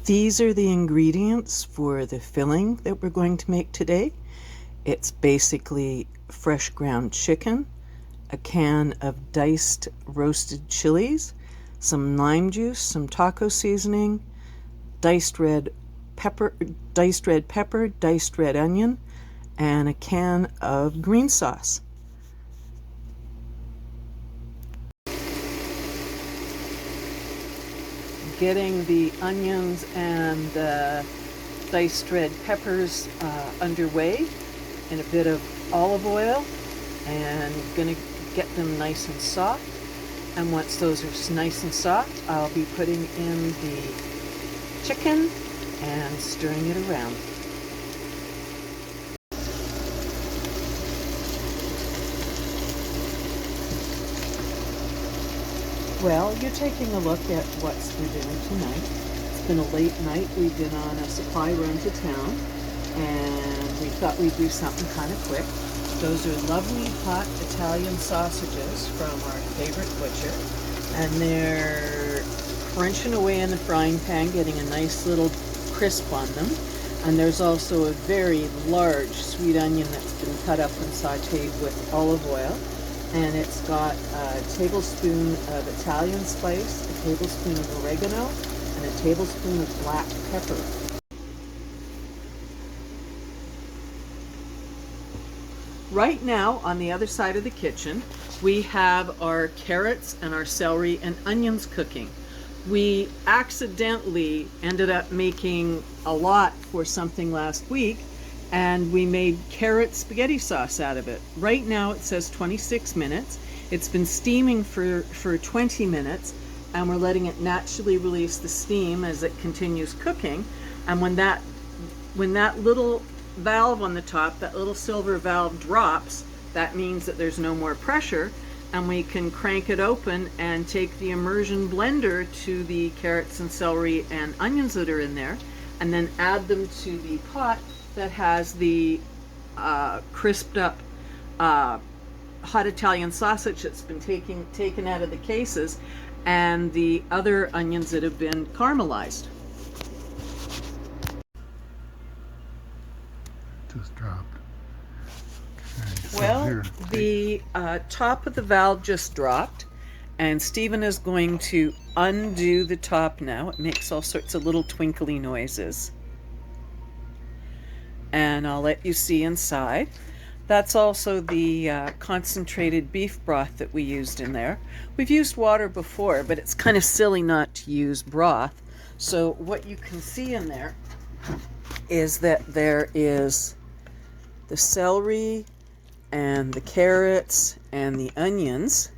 These are the ingredients for the filling that we're going to make today. It's basically fresh ground chicken, a can of diced roasted chilies, some lime juice, some taco seasoning, diced red pepper, diced red onion, and a can of green sauce. Getting the onions and diced red peppers underway in a bit of olive oil, and gonna get them nice and soft. And once those are nice and soft, I'll be putting in the chicken and stirring it around. Well, you're taking a look at what we're doing tonight. It's been a late night. We've been on a supply run to town, and we thought we'd do something kind of quick. Those are lovely hot Italian sausages from our favorite butcher, and they're crunching away in the frying pan, getting a nice little crisp on them. And there's also a very large sweet onion that's been cut up and sauteed with olive oil. And it's got a tablespoon of Italian spice, a tablespoon of oregano, and a tablespoon of black pepper. Right now, on the other side of the kitchen, we have our carrots and our celery and onions cooking. We accidentally ended up making a lot for something last week, and we made carrot spaghetti sauce out of it. Right now it says 26 minutes. It's been steaming for 20 minutes, and we're letting it naturally release the steam as it continues cooking. And when that little valve on the top, that little silver valve drops, that means that there's no more pressure, and we can crank it open and take the immersion blender to the carrots and celery and onions that are in there, and then add them to the pot that has the crisped up hot Italian sausage that's been taken out of the cases, and the other onions that have been caramelized. Just dropped. Okay, so Well, here. the top of the valve just dropped, and Steven is going to undo the top now. It makes all sorts of little twinkly noises. And I'll let you see inside. That's also the concentrated beef broth that we used in there. We've used water before, but it's kind of silly not to use broth. So what you can see in there is that there is the celery and the carrots and the onions.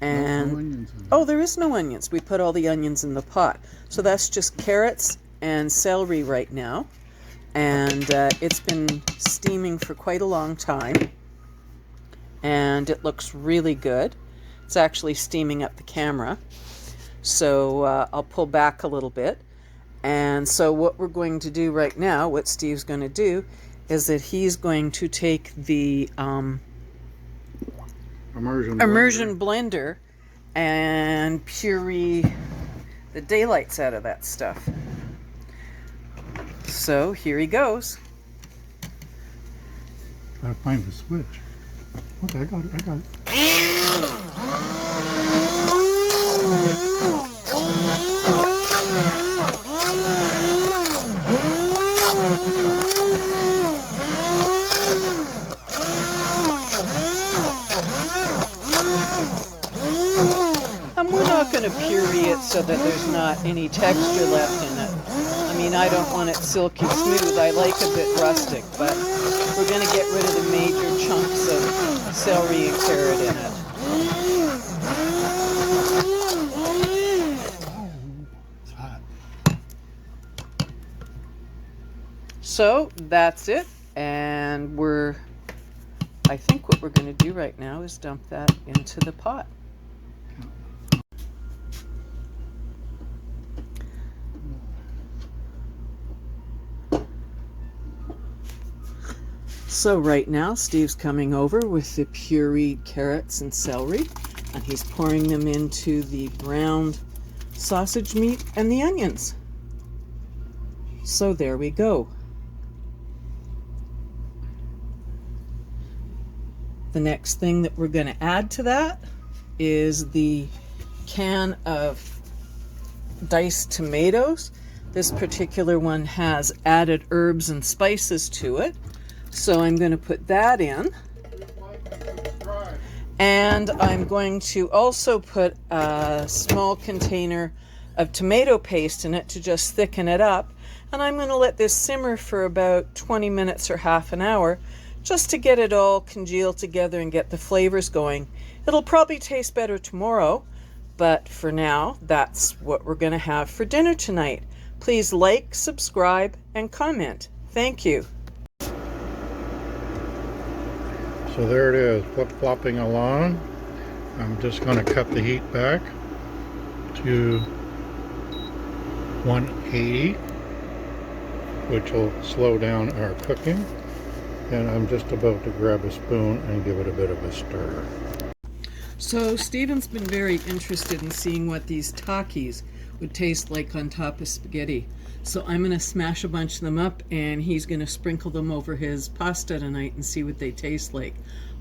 And No onions in there. oh, there is no onions. We put all the onions in the pot. So that's just carrots and celery right now. And it's been steaming for quite a long time, and it looks really good. It's actually steaming up the camera, so I'll pull back a little bit. And so what we're going to do right now, what Steve's going to do, is that he's going to take the immersion blender and puree the daylights out of that stuff. So here he goes. Gotta find the switch. Okay, I got it. And we're not going to puree it so that there's not any texture left in it. I mean, I don't want it silky smooth. I like a bit rustic, but we're going to get rid of the major chunks of celery and carrot in it. It's hot. So that's it, and I think what we're going to do right now is dump that into the pot. So right now, Steve's coming over with the pureed carrots and celery, and he's pouring them into the browned sausage meat and the onions. So there we go. The next thing that we're going to add to that is the can of diced tomatoes. This particular one has added herbs and spices to it. So I'm going to put that in. And I'm going to also put a small container of tomato paste in it to just thicken it up. And I'm going to let this simmer for about 20 minutes or half an hour just to get it all congealed together and get the flavors going. It'll probably taste better tomorrow, but for now, that's what we're going to have for dinner tonight. Please like, subscribe, and comment. Thank you. So there it is, flip-flopping along. I'm just going to cut the heat back to 180, which will slow down our cooking. And I'm just about to grab a spoon and give it a bit of a stir. So Steven's been very interested in seeing what these Takis would taste like on top of spaghetti. So I'm going to smash a bunch of them up and he's going to sprinkle them over his pasta tonight and see what they taste like.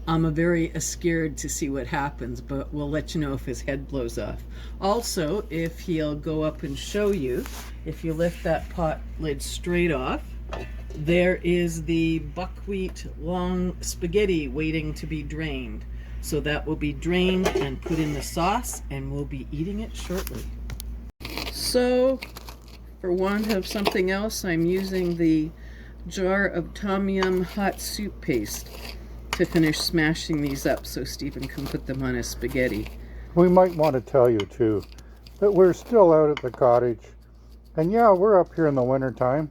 I'm very scared to see what happens, but we'll let you know if his head blows off. Also, if he'll go up and show you, if you lift that pot lid straight off, there is the buckwheat long spaghetti waiting to be drained. So that will be drained and put in the sauce, and we'll be eating it shortly. So, for want of something else, I'm using the jar of tom yum hot soup paste to finish smashing these up so Steven can put them on his spaghetti. We might want to tell you too that we're still out at the cottage. And yeah, we're up here in the wintertime.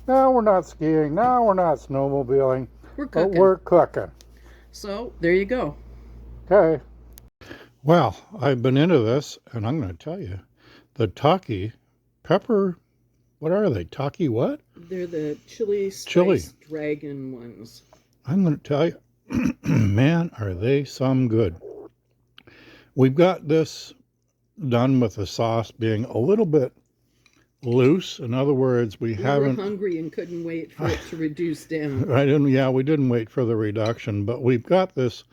No, we're not skiing. No, we're not snowmobiling. We're cooking. But we're cooking. So, there you go. Okay. Well, I've been into this, and I'm going to tell you, the Taki pepper, what are they? Taki what? They're the chili dragon ones. I'm going to tell you, man, are they some good. We've got this done with the sauce being a little bit loose. In other words, we haven't... were hungry and couldn't wait for it to reduce down. We didn't wait for the reduction, but we've got this,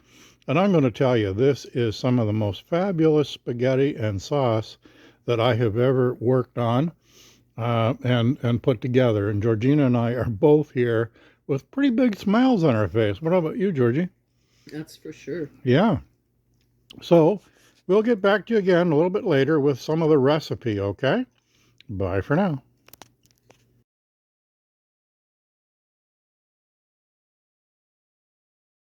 and I'm going to tell you, this is some of the most fabulous spaghetti and sauce that I have ever worked on and put together. And Georgina and I are both here with pretty big smiles on our face. What about you, Georgie? That's for sure. Yeah. So we'll get back to you again a little bit later with some of the recipe, okay? Bye for now.